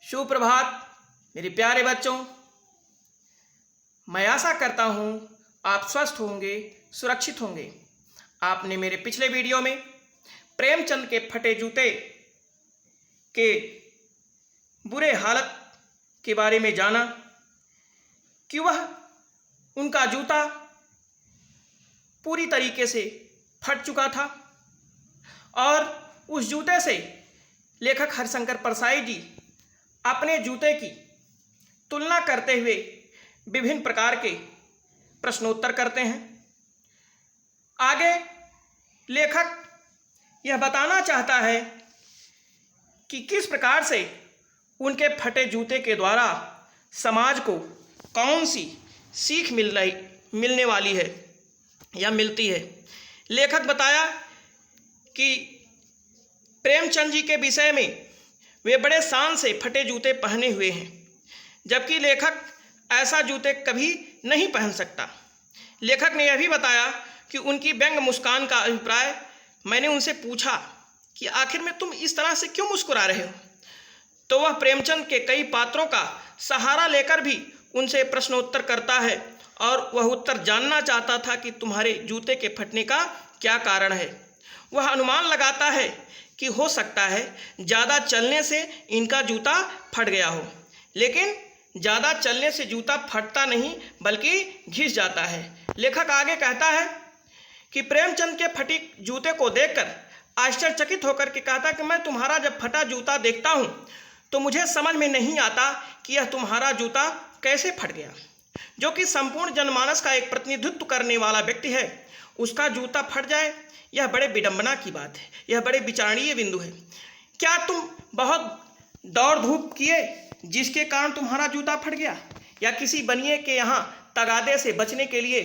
सुप्रभात मेरे प्यारे बच्चों। मैं आशा करता हूँ आप स्वस्थ होंगे, सुरक्षित होंगे। आपने मेरे पिछले वीडियो में प्रेमचंद के फटे जूते के बुरे हालत के बारे में जाना कि वह उनका जूता पूरी तरीके से फट चुका था और उस जूते से लेखक हरिशंकर परसाई जी अपने जूते की तुलना करते हुए विभिन्न प्रकार के प्रश्नोत्तर करते हैं। आगे लेखक यह बताना चाहता है कि किस प्रकार से उनके फटे जूते के द्वारा समाज को कौन सी सीख मिलने वाली है या मिलती है। लेखक बताया कि प्रेमचंद जी के विषय में वे बड़े शान से फटे जूते पहने हुए हैं, जबकि लेखक ऐसा जूते कभी नहीं पहन सकता। लेखक ने यह भी बताया कि उनकी व्यंग मुस्कान का अभिप्राय मैंने उनसे पूछा कि आखिर में तुम इस तरह से क्यों मुस्कुरा रहे हो, तो वह प्रेमचंद के कई पात्रों का सहारा लेकर भी उनसे प्रश्नोत्तर करता है और वह उत्तर जानना चाहता था कि तुम्हारे जूते के फटने का क्या कारण है। वह अनुमान लगाता है कि हो सकता है ज़्यादा चलने से इनका जूता फट गया हो, लेकिन ज़्यादा चलने से जूता फटता नहीं बल्कि घिस जाता है। लेखक आगे कहता है कि प्रेमचंद के फटी जूते को देखकर आश्चर्यचकित होकर के कहता कि मैं तुम्हारा जब फटा जूता देखता हूँ तो मुझे समझ में नहीं आता कि यह तुम्हारा जूता कैसे फट गया। जो कि संपूर्ण जनमानस का एक प्रतिनिधित्व करने वाला व्यक्ति है, उसका जूता फट जाए, यह बड़े विडंबना की बात है, यह बड़े विचारणीय बिंदु है। क्या तुम बहुत दौड़ धूप किए जिसके कारण तुम्हारा जूता फट गया, या किसी बनिए के यहाँ तगादे से बचने के लिए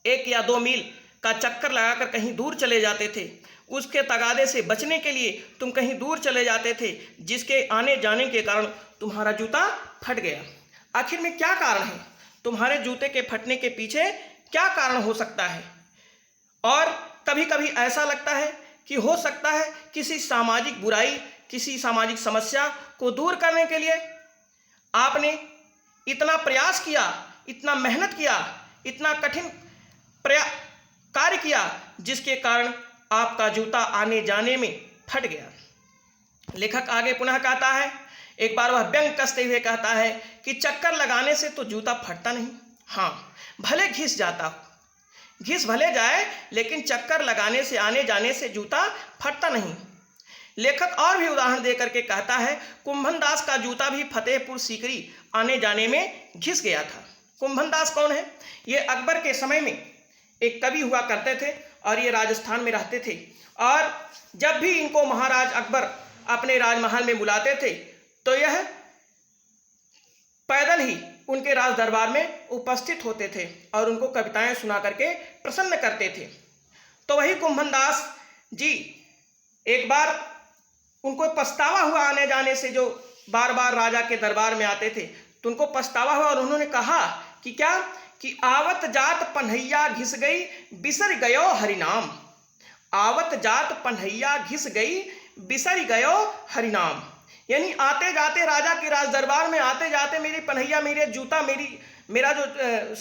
1 या 2 मील का चक्कर लगाकर कहीं दूर चले जाते थे, उसके तगादे से बचने के लिए तुम कहीं दूर चले जाते थे जिसके आने जाने के कारण तुम्हारा जूता फट गया। आखिर में क्या कारण है, तुम्हारे जूते के फटने के पीछे क्या कारण हो सकता है। और कभी कभी ऐसा लगता है कि हो सकता है किसी सामाजिक बुराई, किसी सामाजिक समस्या को दूर करने के लिए आपने इतना प्रयास किया, इतना मेहनत किया, इतना कठिन कार्य किया, जिसके कारण आपका जूता आने जाने में फट गया। लेखक आगे पुनः कहता है, एक बार वह व्यंग कसते हुए कहता है कि चक्कर लगाने से तो जूता फटता नहीं, हाँ भले घिस जाता हो, घिस भले जाए, लेकिन चक्कर लगाने से, आने जाने से जूता फटता नहीं। लेखक और भी उदाहरण देकर के कहता है, कुंभन दास का जूता भी फतेहपुर सीकरी आने जाने में घिस गया था। कुंभन दास कौन है? ये अकबर के समय में एक कवि हुआ करते थे और ये राजस्थान में रहते थे, और जब भी इनको महाराज अकबर अपने राजमहल में बुलाते थे तो यह पैदल ही उनके राज दरबार में उपस्थित होते थे और उनको कविताएं सुना करके प्रसन्न करते थे। तो वही कुंभन दास जी एक बार उनको पछतावा हुआ आने जाने से, जो बार बार राजा के दरबार में आते थे, तो उनको पछतावा हुआ और उन्होंने कहा कि क्या कि आवत जात पन्हैया घिस गई बिसर गयो हरिनाम। आवत जात पन्हैया घिस गई बिसर गयो हरिनाम, यानी आते जाते राजा के राज दरबार में आते जाते मेरी पन्हैया, मेरे जूता, मेरा जो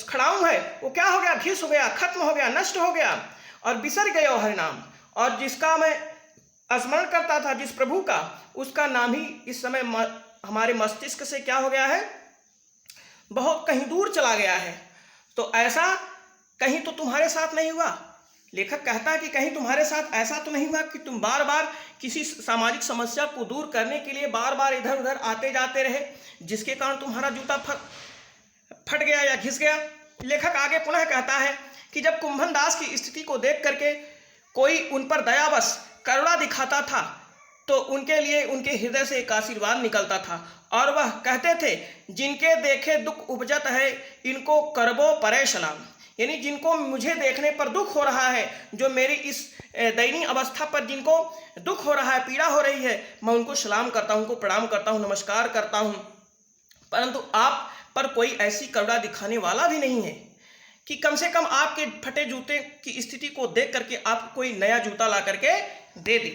खड़ाऊं है वो क्या हो गया, घिस हो गया, खत्म हो गया, नष्ट हो गया। और बिसर गयो हरिनाम, और जिसका मैं स्मरण करता था, जिस प्रभु का, उसका नाम ही इस समय हमारे मस्तिष्क से क्या हो गया है, बहुत कहीं दूर चला गया है। तो ऐसा कहीं तो तुम्हारे साथ नहीं हुआ। लेखक कहता है कि कहीं तुम्हारे साथ ऐसा तो नहीं हुआ कि तुम बार बार किसी सामाजिक समस्या को दूर करने के लिए बार बार इधर उधर आते जाते रहे, जिसके कारण तुम्हारा जूता फट गया या घिस गया। लेखक आगे पुनः कहता है कि जब कुंभन दास की स्थिति को देख करके कोई उन पर दयावश करुणा दिखाता था तो उनके लिए उनके हृदय से एक आशीर्वाद निकलता था, और वह कहते थे, जिनके देखे दुख उपजत है इनको करबो परे सलाम, यानी जिनको मुझे देखने पर दुख हो रहा है, जो मेरी इस दयनीय अवस्था पर जिनको दुख हो रहा है, पीड़ा हो रही है, मैं उनको सलाम करता हूं, उनको प्रणाम करता हूं, नमस्कार करता हूं। परंतु आप पर कोई ऐसी करुणा दिखाने वाला भी नहीं है कि कम से कम आपके फटे जूते की स्थिति को देख करके आपको कोई नया जूता ला करके दे दे।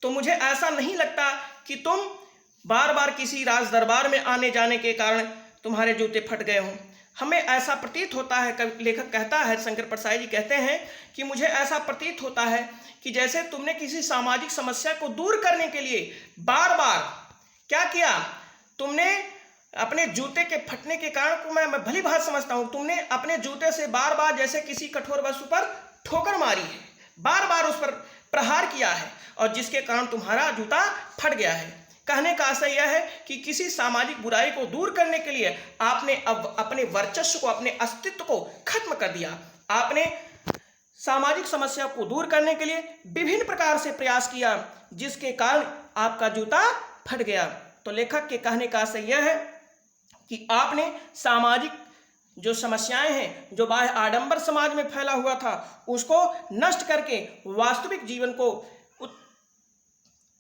तो मुझे ऐसा नहीं लगता कि तुम बार बार किसी राज दरबार में आने जाने के कारण तुम्हारे जूते फट गए हों। हमें ऐसा प्रतीत होता है, लेखक कहता है, शंकर प्रसाद जी कहते हैं कि मुझे ऐसा प्रतीत होता है कि जैसे तुमने किसी सामाजिक समस्या को दूर करने के लिए बार बार क्या किया, तुमने अपने जूते के फटने के कारण को मैं भली भांति समझता हूं, तुमने अपने जूते से बार बार जैसे किसी कठोर वस्तु पर ठोकर मारी है, बार बार उस पर प्रहार किया है और जिसके कारण तुम्हारा जूता फट गया है। कहने का आशय यह है कि किसी सामाजिक बुराई को दूर करने के लिए आपने अब अपने वर्चस्व को, अपने अस्तित्व को खत्म कर दिया। आपने सामाजिक समस्या को दूर करने के लिए विभिन्न प्रकार से प्रयास किया, जिसके कारण आपका जूता फट गया। तो लेखक के कहने का आशय यह है कि आपने सामाजिक जो समस्याएं हैं, जो बाह्य आडंबर समाज में फैला हुआ था, उसको नष्ट करके वास्तविक जीवन को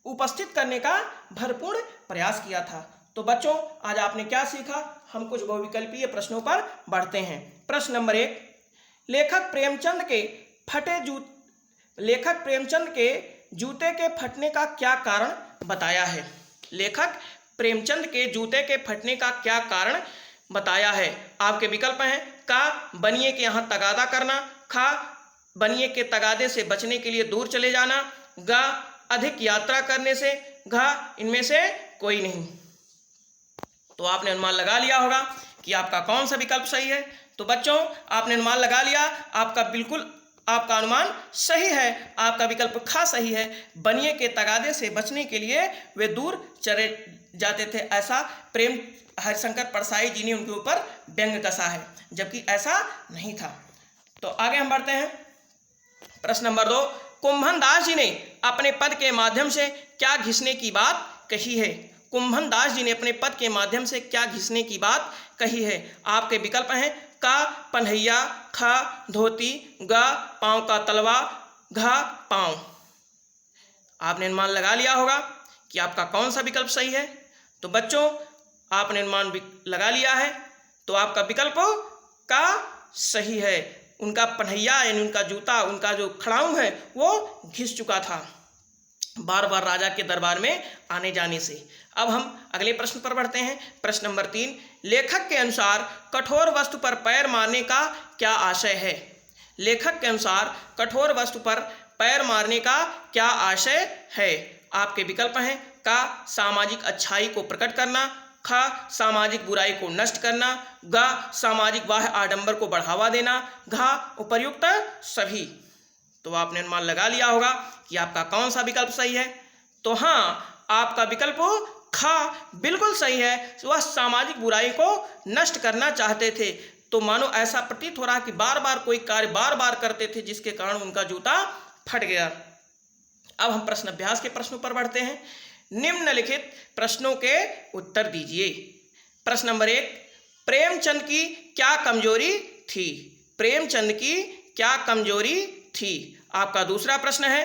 उपस्थित करने का भरपूर प्रयास किया था। तो बच्चों, आज आपने क्या सीखा? हम कुछ बहुविकल्पीय प्रश्नों पर बढ़ते हैं। प्रश्न नंबर 1, लेखक प्रेमचंद के जूते के फटने का क्या कारण बताया है? लेखक प्रेमचंद के जूते के फटने का क्या कारण बताया है? आपके विकल्प हैं का बनिए के यहाँ तगादा करना, खा बनिए के तगादे से बचने के लिए दूर चले जाना, गा अधिक यात्रा करने से, घा इनमें से कोई नहीं। तो आपने अनुमान लगा लिया होगा कि आपका कौन सा विकल्प सही है। तो बच्चों, आपने अनुमान लगा लिया, आपका अनुमान सही है, आपका विकल्प खा सही है। बनिए के तगादे से बचने के लिए वे दूर चले जाते थे, ऐसा प्रेम हरिशंकर परसाई जी ने उनके ऊपर व्यंग कसा है, जबकि ऐसा नहीं था। तो आगे हम बढ़ते हैं। प्रश्न नंबर 2, कुंभन दास जी ने अपने पद के माध्यम से क्या घिसने की बात कही है? कुंभन दास जी ने अपने पद के माध्यम से क्या घिसने की बात कही है? आपके विकल्प हैं का पन्हैया, खा धोती, गा पांव का तलवा, घा पांव। आपने अनुमान लगा लिया होगा कि आपका कौन सा विकल्प सही है। तो बच्चों, आपने अनुमान लगा लिया है, तो आपका विकल्प का सही है। उनका पन्हैया यानी उनका जूता, उनका जो खड़ाऊं है वो घिस चुका था बार बार राजा के दरबार में आने जाने से। अब हम अगले प्रश्न पर बढ़ते हैं। प्रश्न नंबर 3, लेखक के अनुसार कठोर वस्तु पर पैर मारने का क्या आशय है? लेखक के अनुसार कठोर वस्तु पर पैर मारने का क्या आशय है? आपके विकल्प हैं का सामाजिक अच्छाई को प्रकट करना, खा सामाजिक बुराई को नष्ट करना, गा सामाजिक बाह्य आडंबर को बढ़ावा देना, घा उपर्युक्त सभी। तो आपने अनुमान लगा लिया होगा कि आपका कौन सा विकल्प सही है। तो हाँ, आपका विकल्प खा बिल्कुल सही है। वह सामाजिक बुराई को नष्ट करना चाहते थे। तो मानो ऐसा प्रतीत हो रहा है कि बार बार कोई कार्य बार बार करते थे, जिसके कारण उनका जूता फट गया। अब हम प्रश्न अभ्यास के प्रश्नों पर बढ़ते हैं। निम्नलिखित प्रश्नों के उत्तर दीजिए। प्रश्न नंबर 1, प्रेमचंद की क्या कमजोरी थी? प्रेमचंद की क्या कमजोरी थी? आपका दूसरा प्रश्न है,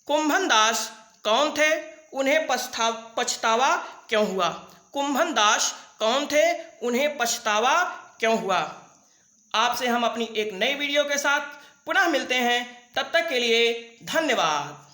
कुंभन दास कौन थे? उन्हें पछतावा क्यों हुआ? कुंभन दास कौन थे? उन्हें पछतावा क्यों हुआ? आपसे हम अपनी एक नई वीडियो के साथ पुनः मिलते हैं। तब तक के लिए धन्यवाद।